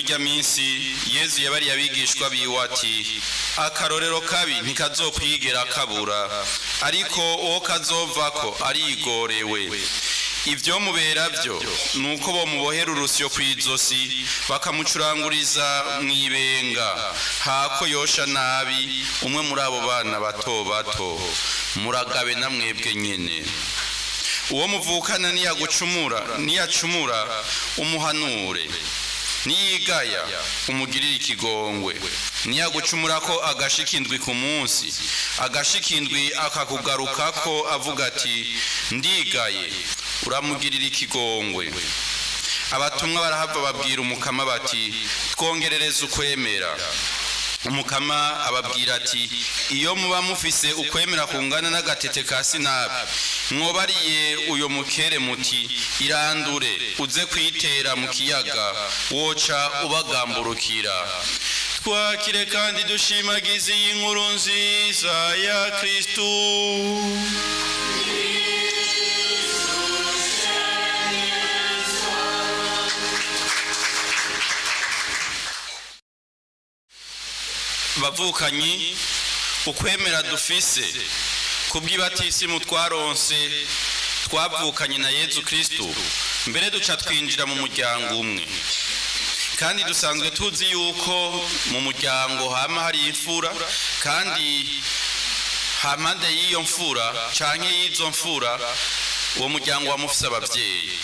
irya minsi Yezu yabari abigishwa biwe ati akarorero kabi ntikazokwigera kabura ariko uwo kazovako arigorewe ivyo mubera byo nuko bo mubohera urusyo kwizosi bakamucuranguriza mwibenga hako yosha nabi umwe muri abo bana bato bato muragabe na mwebwe nyene uwo muvukana niyacumura umuhanure niyigaya umugirire ikigongwe niyagucumura ko agashikindwi ku munsi agashikindwi akakugarukako avuga ati ndigaye uramugirira ikigongwe abatumwa barahava babwira umukama bati twongerereze ukwemera umukama ababwira ati iyo muba mufise ukwemera kungana n'agatete ka sinapi mwobariye uyo mukere muti irandure uze kwitera mu kiyaga woca ubagamburukira twakire kandi dushimagize iyi nkuru nziza ya Kristu. Bavukanyi ukwemera dufise kubw'ibatisimu twaronse twavukanye na Yezu Kristu mbere duca twinjira mu muryango umwe kandi dusanzwe tuzi yuko mu muryango hama hari imfura kandi hamande y'iyo mfura canke y'izo mfura uwo muryango wamufise abavyeyi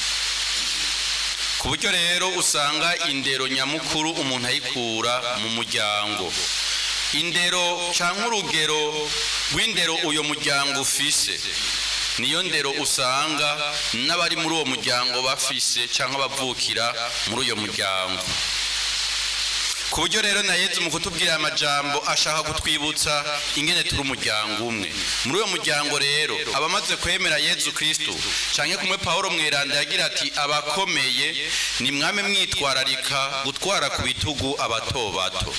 ku buryo rero usanga indero nyamukuru umuntu ayikura mu muryango indero canke urugero rw'indero uyo muryango ufise niyo ndero usanga n'abari muri uwo muryango bafise canke abavukira muri uyo muryango ku buryo rero na Yezu mu kutubwira amajambo ashaka kutwibutsa ingene turi umuryango umwe muri uyo muryango rero abamaze kwemera Yezu Kristu canke kumwe Paulo mweranda yagira ati abakomeye ni mwame mwitwararika gutwara ku bitugu abato bato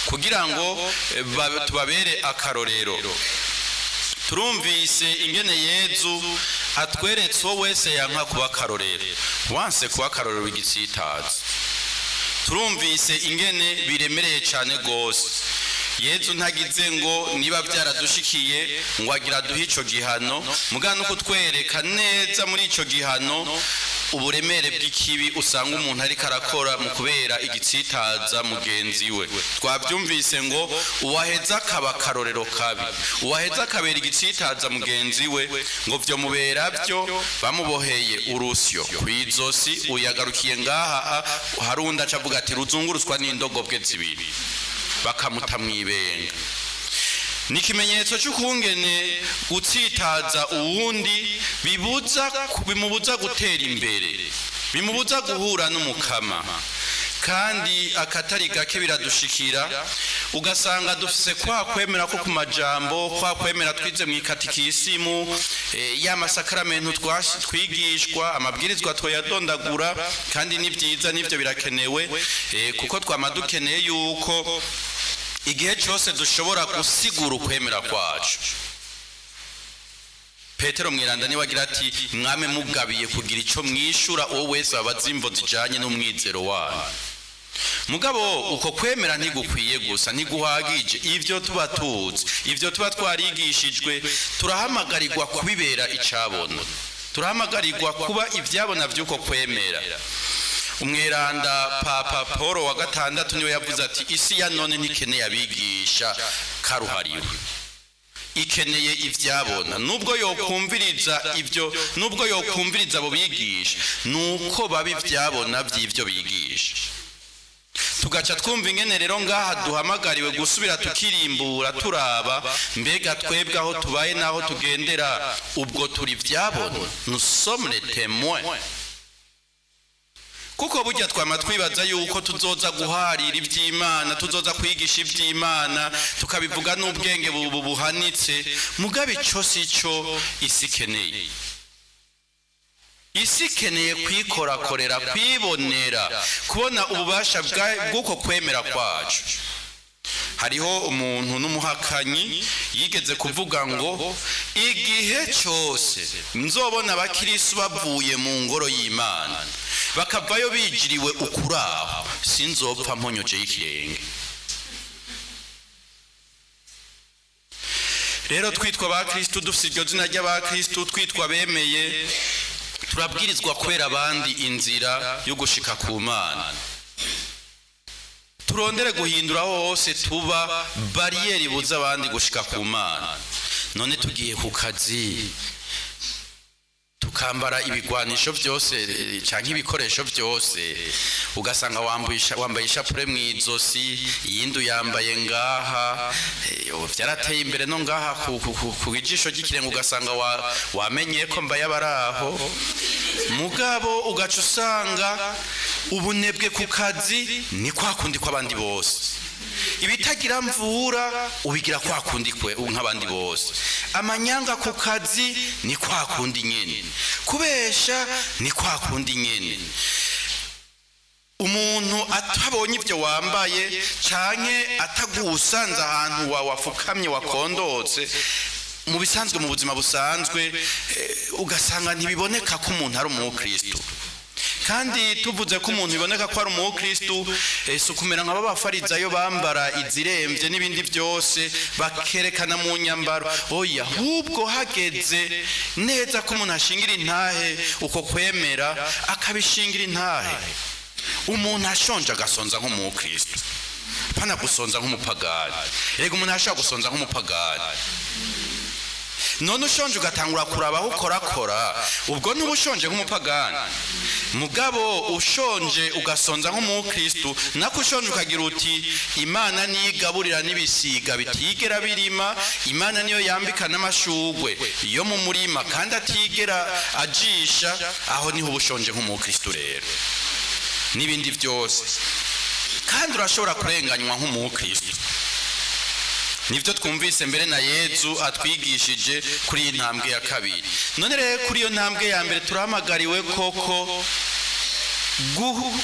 kugira ngo tubabere akarorero. Turumvise ingene Yezu atweretse uwo wese yanka kuba akarorero wanse kuba akarorero w'igitsitazi. Turumvise ingene biremereye cane gose Yezu ntagize ngo niba byaradushikiye ngo agira duhe ico gihano mugana no kutwereka neza muri ico gihano uburemere bw'ikibi usanga umuntu ariko arakora mu kubera igitsitaza mugenzi we. Twavyumvise ngo uwaheza kaba karorero kabi uwaheza kabera igitsitaza mugenzi we ngo vyo mubera byo bamuboheye urusyo kwizosi uyagarukiye ngaha harunda acavuga ati ruzunguruswa n'indogobwe zibiri bakamuta mwibenga. Ni ikimenyetso cy'ukungene gutsitaza uwundi bimubuza gutera imbere bimubuza guhura n'umukama kandi akatari gake biradushikira ugasanga dufise kwa kwemera ko ku majambo kwa kwemera twize mu ikatikisimu y'amasakramentu twigishwa amabwirizwa twoyadondagura kandi ni byiza nivyo birakenewe kuko twamadukeneye yuko igihe cyose dushobora gusigura ukwemera kwacu. Petero mweranda ni wagira ati mwame mugabiye kugira ico mwishura uwo wese abaza imvo zijanye n'umwizero wanyu. Mugabo uko kwemera ntigukwiye gusa ntiguhagije ivyo tuba tuzi ivyo tuba twarigishijwe turahamagarirwa kubibera icabona turahamagarirwa kuba ivyabona vy'uko kwemera. Umweranda Papa Paul wa gatandatu niwe yavuze ati isi ya none ntikeneye abigisha karuhariwe ikeneye ivyabona nubwo yokumviriza abo bigisha nuko babi ivyabona vy'ivyo bigisha. Tugaca twumva ingene rero ngaha duhamagariwe gusubira tukirimbura turaba mbega twebwe aho tubaye naho tugendera ubwo turi vyabona nous sommes les témoins. Kuko burya twama twibaza yuko tuzoza guharira ivy'Imana tuzoza kwigisha ivy'Imana tukabivuga n'ubwenge buhanitse mugabe ico sico isi keneye. Isi keneye kwikorakorera kwibonera kubona ububasha bw'uko kwemera kwacu. Hariho umuntu n'umuhakanyi yigeze kuvuga ngo igihe cyose nzobona abakristo bavuye mu ngoro y'Imana bakavayo bijiriwe ukuraho sinzopfa mponyoje y'ikirenge. Rero twitwa ba Kristo, dufite iryo zina ry'aba Kristo, twitwa bemeye, turabwirizwa kwera abandi inzira yo gushika ku Mana. Turondere guhindura hose tuba bariyeri buza abandi gushika ku Mana. None tugiye ku kazi tukambara ibigwanisho byose canke ibikoresho byose, ugasanga wambaye ishapure mwizosi, yindu yambaye ngaha, vyarateye imbere no ngaha ku ijisho ry'ikirenga, ugasanga wamenye ko mbaye abaraho, mugabo ugaca usanga ubunebwe ku kazi ni kwa kundi kw'abandi bose. Ibitagira mvura ubigira kwa kundi kwe nk'abandi bose. Amanyanga ku kazi ni kwa kundi nyene, kubesha ni kwa kundi nyene. Umuntu atabonye ibyo wambaye canke atagusanze ahantu wafukamye wakondotse, mu bisanzwe mu buzima busanzwe, ugasanga ntibiboneka ko umuntu ari umukristo. Kandi tuvuze ko umuntu biboneka ko ari umukristo, sukumera nk'aba bafarizayo bambara iziremvye n'ibindi byose bakerekana mu nyambaro. Oya, ahubwo hageze neza ko umuntu ashingira intahe uko kwemera, akabishingira intahe. Umuntu ashonje agasonza nk'umukristo, pana gusonza nk'umupagani. Ego umuntu ashaka gusonza nk'umupagani. None ushonje ugatangura kurabaho ukorakora, ubwo ntubushonje nk'umupagani. Mugabo ushonje ugasonza nk'umukristo, nako ushonje ukagira uti Imana nigaburira n'ibisiga bitigera birima, Imana niyo yambika n'amashugwe yo mu murima kandi atigera ajisha, aho niho ubushonje nk'umukristo. Rero n'ibindi byose kandi urashobora kurenganywa nk'umukristo. Nivyo twumvise mbere na Yezu atwigishije kuri iyi ntambwe ya kabiri. None rero kuri iyo ntambwe ya mbere turahamagariwe koko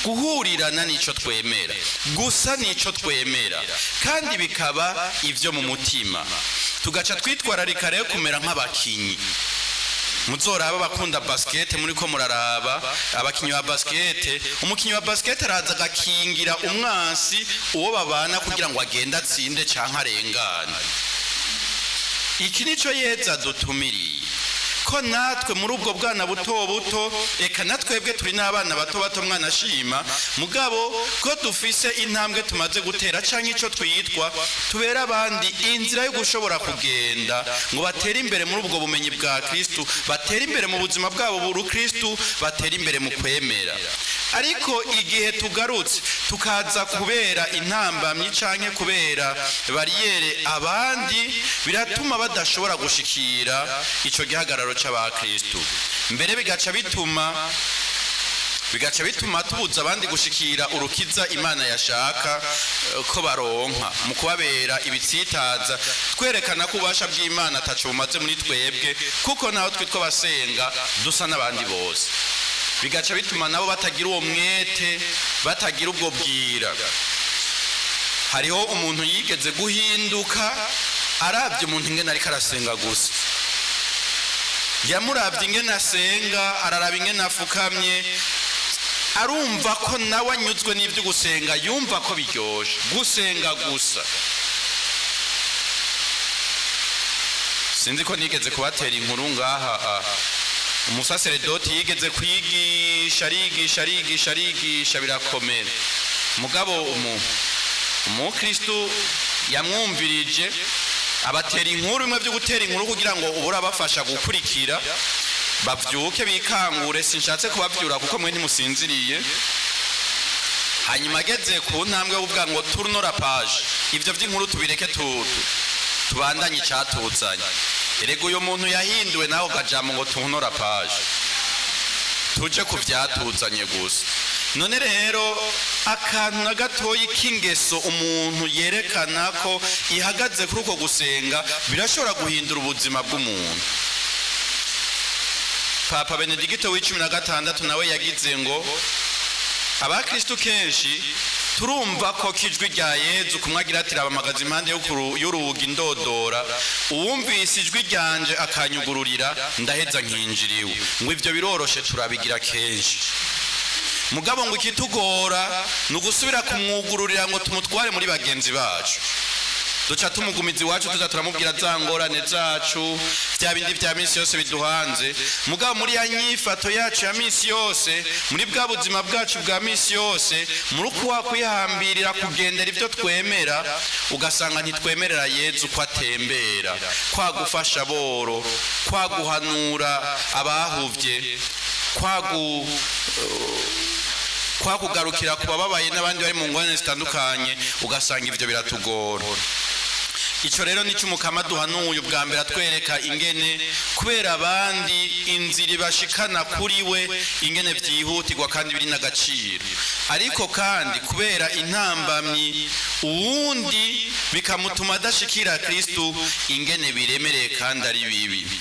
guhurirana n'ico twemera, gusa n'ico twemera, kandi bikaba ivyo mu mutima. Tugaca twitwararika rero kumera nk'abakinyi. Muzoraba bakunda basket, muri ko muraraba abakinyi ba basket, umukinyi wa basket araza agakingira umwansi uwo babana kugira ngo agende atsinde canke arengane. Iki nico Yezu adutumiriye, ko natwe muri ubwo bwana buto buto, eka natwebwe turi n'abana bato bato mwana ashima, mugabo ko dufise intambwe tumaze gutera canke ico twitwa tubera abandi inzira yo gushobora kugenda ngo batere imbere muri ubwo bumenyi bwa Kristo, batere imbere mu buzima bwabo buru Kristo, batere imbere mu kwemera. Ariko igihe tugarutse tukaza kubera intambamyi canke kubera bariyere abandi, biratuma badashobora gushikira ico gihagararo c'abakristo. Mbere bigaca bituma tubuza abandi gushikira urukiza Imana yashaka ko baronka, mu kubabera ibitsitaza, twerekana ko ubasha bw'Imana ataco bumaze muri twebwe, kuko naho twitwa basenga dusa n'abandi bose. Bigaca bituma nabo batagira uwo mwete, batagira ubwo bwira. Hariho umuntu yigeze guhinduka, aravye umuntu ingene ariko arasenga gusa. Yamuravye ingene asenga, araraba ingene afukamye, arumva ko nawe anyuzwe n'ivyo gusenga, yumva ko biryoshe gusenga gusa. Sinzi ko nigeze kubatera inkuru ngaha, umusaseredoti yigeze kwigisha arigisha birakomera, mugabo umukristo yamwumvirije, abatera inkuru imwe byo gutera inkuru kugira ngo ubura abafasha gukurikira bavyuke bikangure. Sinshatse kubavyura kuko mwe ntimusinziriye. Hanyuma ageze ku ntambwe uvuga ngo tourne la page, ivyo vy'inkuru tubireke tubandanye icatuzanye. Erego uyo muntu yahinduwe naho kajambo ngo tourne la page, tuje ku vyatuzanye gusa. None rero akantu na gatoyi k'ingeso umuntu yerekana ko ihagaze kuri uko gusenga birashobora guhindura ubuzima bw'umuntu. Papa Benedicto w'16 nawe yagize ngo abakristo kenshi turumva ko kijwi rya Yezu kumwagira ati abamagaza impande y'urugi ndodora, uwumvise ijwi ryanje akanyugururira ndaheza nkinjiriwe. Ngo ivyo biroroshe turabigira kenshi. mugabo ngo ikitugora ni ugusubira kumwugururira ngo tumutware muri bagenzi bacu. Duca tumugumiza iwacu tuza turamubwira za ngorane zacu, bya bindi bya minsi yose biduhanze. Mugabo muri ya nyifato yacu ya minsi yose, muri bwa buzima bwacu bwa minsi yose, muri uko kwihambirira kugendera ibyo twemera, ugasanga ntitwemerera Yezu ko atembera, kwa gufasha boro, kwa guhanura abahuvye, kwa kugarukira ku bababaye n'abandi bari mu ngorane zitandukanye, ugasanga ivyo biratugora. Ico rero nico umukama duhanuye ubwa mbere atwereka ingene kubera abandi inzira bashikana kuri we ingene vyihutirwa kandi biri n'agaciro, ariko kandi kubera intambamyi uwundi bikamutuma adashikira Kristo ingene biremereye kandi ari bibi.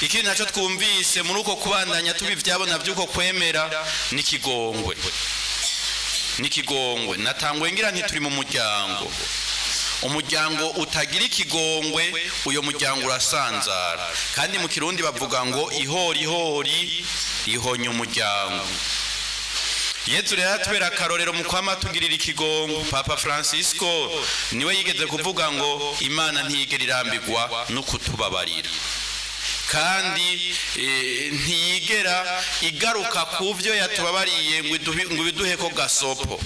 Ikindi naco twumvise muri uko kubandanya tubivyabona vyuko kwemera n'ikigongwe. N'ikigongwe natangwe ngira ntituri mu muryango. Umuryango utagira ikigongwe uyo muryango urasanzara, kandi mu Kirundi bavuga ngo ihori ihonya umuryango. Yezu rero atubera akarorero mu kwama tugirira ikigongwe. Papa Francisco niwe yigeze kuvuga ngo Imana ntiyigera irambirwa no kutubabarira, kandi ntiyigera igaruka ku byo yatubabariye ngo biduhe ko gasopo.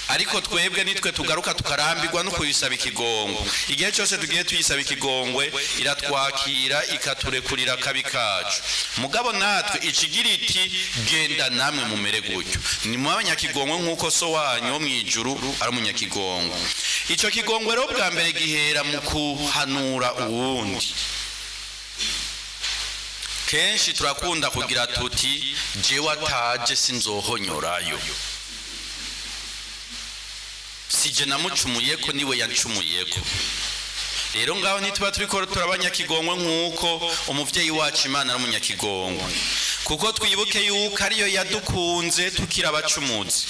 Ariko twebwe nitwe tugaruka tukarambirwa no kuyisaba ikigongwe. Igihe cyose tugiye tuyisaba ikigongwe iratwakira ikaturekurira kabi kacu. Mugabo natwe ikigira iti genda namwe mumere gutyo. Ni mu abanyakigongwe nk'uko so wanyu wo mwijuru ari umunyakigongwe. Ico kigongwe rero bwa mbere gihera mu kuhanura uwundi. Kenshi turakunda kugira tuti jewe ataje sinzohonyorayo, sije namucumuyeko niwe yancumuyeko. Rero ngaho nituba turiko turabanyakigongwe nk'uko umuvyeyi wacu Imana ari umunyakigongwe, kuko twibuke yuko ariyo yadukunze tukira abacumuzi,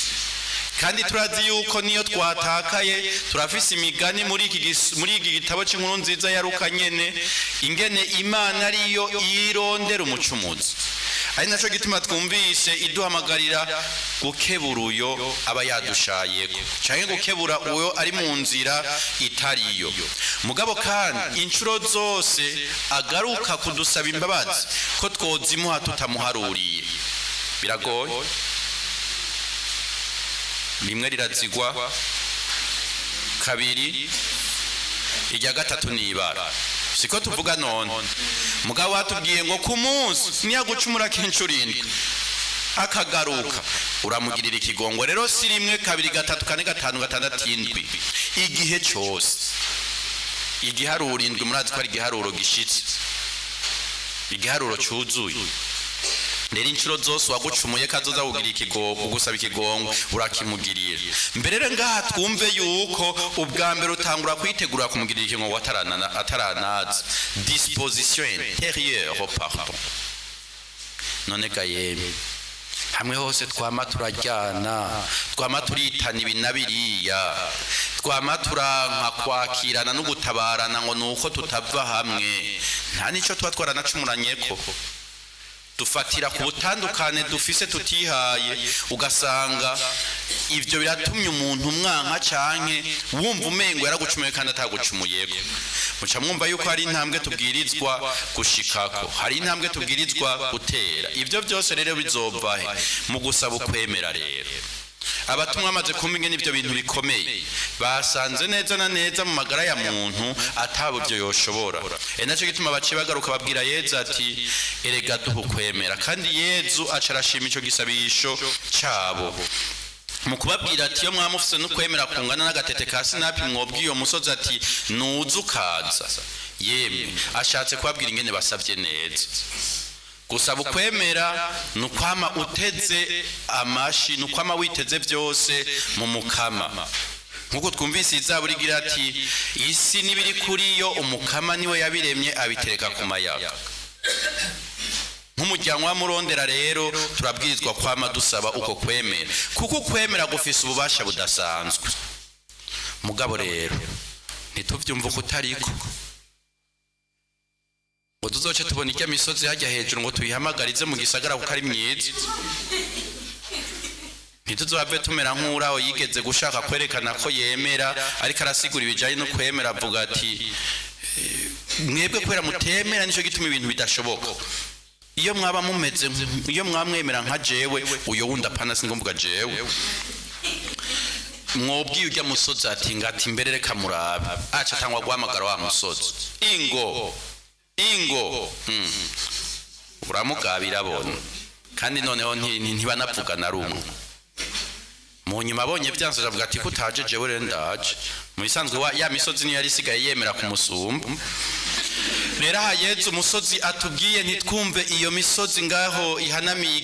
kandi turazi yuko niyo twatakaye turafise imigani muri iki gitabo cy'inkuru nziza ya Luka nyene ingene Imana ariyo yirondera umucumuzi. Ari naco gituma twumvise iduhamagarira gukebura uyo aba yadushayeko, canke gukebura uyo ari mu nzira itariyo. Mugabo kandi incuro zose agaruka kudusaba imbabazi ko twozimuha tutamuharuriye. Biragoye, rimwe rirazigwa, kabiri, irya gatatu nibara. Siko tuvuga none. Mugabo watubwiye ngo ku munsi niyagucumura kenshi urindwi akagaruka uramugirira ikigongwe. Rero si rimwe, kabiri, gatatu, kane, gatanu, gatandatu, indwi, igihe cyose. Igiharuro indwi murazi ko ari igiharuro gishitse, igiharuro cyuzuye. Rero incuro zose wagucumuye kazoza kugira ikigongwe, ugusaba ikigongwe urakimugirira. Mbere rero ngaha twumve yuko ubwa mbere utangura kwitegura kumugirira ikigongwe ataranaza. Disposition intérieure au pardon. None gayeme hamwe hose twama turajyana, twama turitana ibi na biriya, twama turanka kwakirana no gutabarana ngo nuko tutava hamwe, nta nico tuba twaranacumuranyeko. Dufatira ku butandukane dufise tutihaye, ugasanga ivyo biratumye umuntu umwanka canke wumva umengo yaragucumuye kandi atagucumuyeko. Muca mwumva yuko hari intambwe tubwirizwa gushikako, hari intambwe tubwirizwa gutera. Ivyo byose rero bizovahe mu gusaba ukwemera. Rero abatumwa amaze kumva ingene ivyo bintu bikomeye, basanze neza na neza mu magara ya muntu ataburyo yoshobora. Naco gituma baciye bagaruka babwira Yezu ati erega duha ukwemera, kandi Yezu aca arashima ico gisabisho cabo mu kubabwira ati iyo mwamufise n'ukwemera kungana n'agatete ka sinapi mwobwiye uwo musozi ati nuze ukaza. Yemwe ashatse kubabwira ingene basavye neza. Gusaba ukwemera nukwama uteze amashi, nukwama witeze byose mu mukama. Nkuko twumvise Zaburi igira ati isi nibiri kuri yo umukama niwe yabiremye abitereka ku mayaga. Nk'umuryango wa Murondera rero turabwirizwa kwama dusaba uko kwemera, kuko kwemera gufise ububasha budasanzwe. Mugabo rero ntituvyumva ko utariko ngo tuzoce tubona ijya misozi hajya hejuru ngo tuyihamagarize mu gisagara kuko ari myiza. ntituzove tumera nk'uraho yigeze gushaka kwerekana ko yemera ariko arasigura ibijanye no kwemera avuga ati mwebwe kwera mutemera nico gituma ibintu bidashoboka. Iyo mwaba mumeze iyo mwamwemera nka jewe uyo wundi apana singomvuga jewe mwobwiye ujya musozi ati ngati imbere reka murabe aca tangwa guhamagara wa musozi ingo uramugabira bona kandi noneho ntibanavugana rumwe. Mu nyuma abonye byanze avuga ati kutaje jewe rero ndaje. Mu bisanzwe ya misozi niyo yari isigaye yemera ku musumba. Rero Yezu umusozi atubwiye ntitwumve iyo misozi ngaho ihanamiye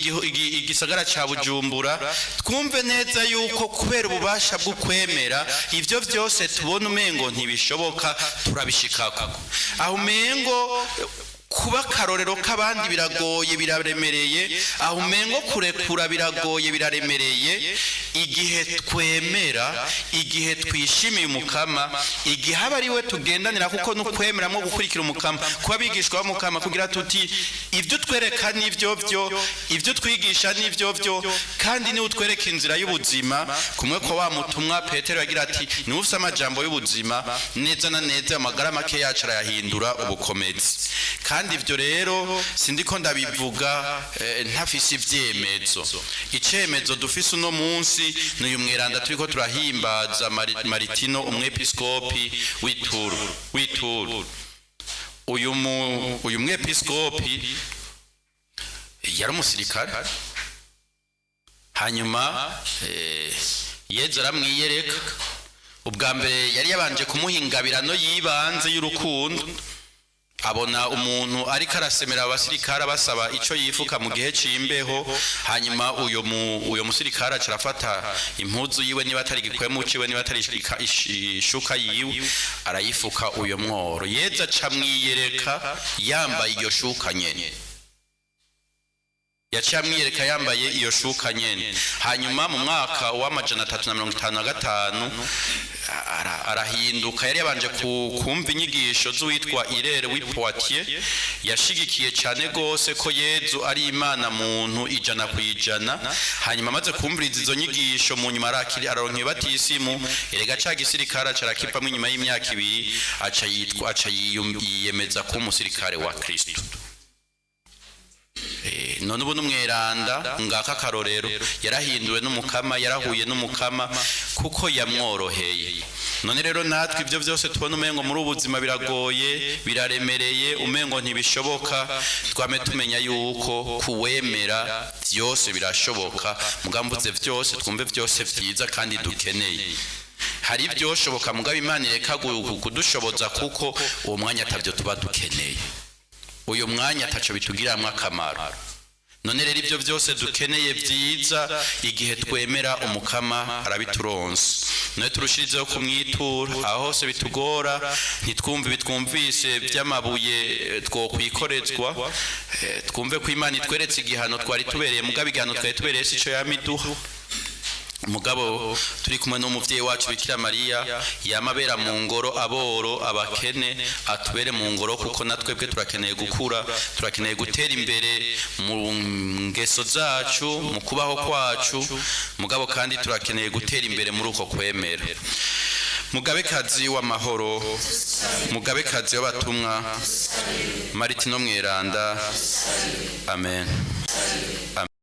igisagara ca Bujumbura, twumve neza yuko kubera ububasha bwo kwemera ivyo byose tubona umengo ntibishoboka turabishikako. Aho umengo kuba karorero k'abandi biragoye biraremereye, aho umengo kurekura biragoye biraremereye. Igihe twemera, igihe twishimiye umukama, igihe aba ari we tugendanira kuko nukwemera mwo gukurikira umukama, kuba bigishwa b'umukama kugira tuti ivyo twereka n'ivyo ivyo twigisha n'ivyo kandi ni utwereka inzira y'ubuzima. Kumwe ko wa mutumwa Petero yagira ati ni ufite amajambo y'ubuzima neza na neza amagara make yacu arayahindura ubukomezi. Kandi ivyo rero sindiko ndabivuga ntafise ivyemezo. Icemezo dufise uno munsi n'uyu mweranda turiko turahimbaza Maritino umwepiskopi w'Ituru. Uyu mwepiskopi yari umusirikare, hanyuma Yezu aramwiyereka. Ubwa mbere yari yabanje kumuhingabirano yibanze y'urukundo, abona umuntu ariko arasemera abasirikare basaba ico yifuka mu gihe c'imbeho. Hanyuma uyo musirikare acarafata impuzu yiwe niba atari gikwemu ciwe niba atari ishuka yiwe arayifuka uyo mworo. Yezu acamwiyereka yambaye iyo shuka nyene, yacamwiyereka yambaye iyo shuka nyene. Hanyuma mu mwaka wa 355 arahinduka. Yari yabanje kumva inyigisho z'uwitwa Irere w'Ipoitiers, yashigikiye cyane gose ko Yezu ari Imana muntu 100%. Hanyuma amaze kumviriza izo nyigisho mu nyuma araronka batisimu, erega ca gisirikare acarakipamwe inyuma y'imyaka 2 aca yiyemeza ko umusirikare wa Kristo. None ubu n'umweranda ngaka karorero yarahinduwe n'umukama, yarahuye n'umukama kuko yamworoheye. None rero natwe ivyo byose tubona umengo muri ubuzima biragoye biraremereye umengo ntibishoboka, twame tumenya yuko kuwemera byose birashoboka. Mugambuze byose twumve byose vyiza kandi dukeneye. Hari ibyoshoboka mugabo Imana ireka kudushoboza kuko uwo mwanya atavyo tuba dukeneye. Uyo mwanya ataco bitugiramwe akamaro. None rero ivyo byose dukeneye vyiza igihe twemera umukama arabituronse. None turushirizeho kumwitura aho hose bitugora, ntitwumve bitwumvise by'amabuye twokwikorezwa. Twumve ko Imana itweretse igihano twari tubereye, mugabo igihano twari tubereye sico yamiduha. Mugabo turi kumwe n'umuvyeyi wacu Bikira Mariya yamabera mu ngoro aboro abakene, atubere mu ngoro kuko natwebwe turakeneye gukura, turakeneye gutera imbere mu ngeso zacu, mu kubaho kwacu. Mugabo kandi turakeneye gutera imbere muri uko kwemera. Mugabekazi w'amahoro, mugabekazi w'abatumwa Maritino mweranda, amen.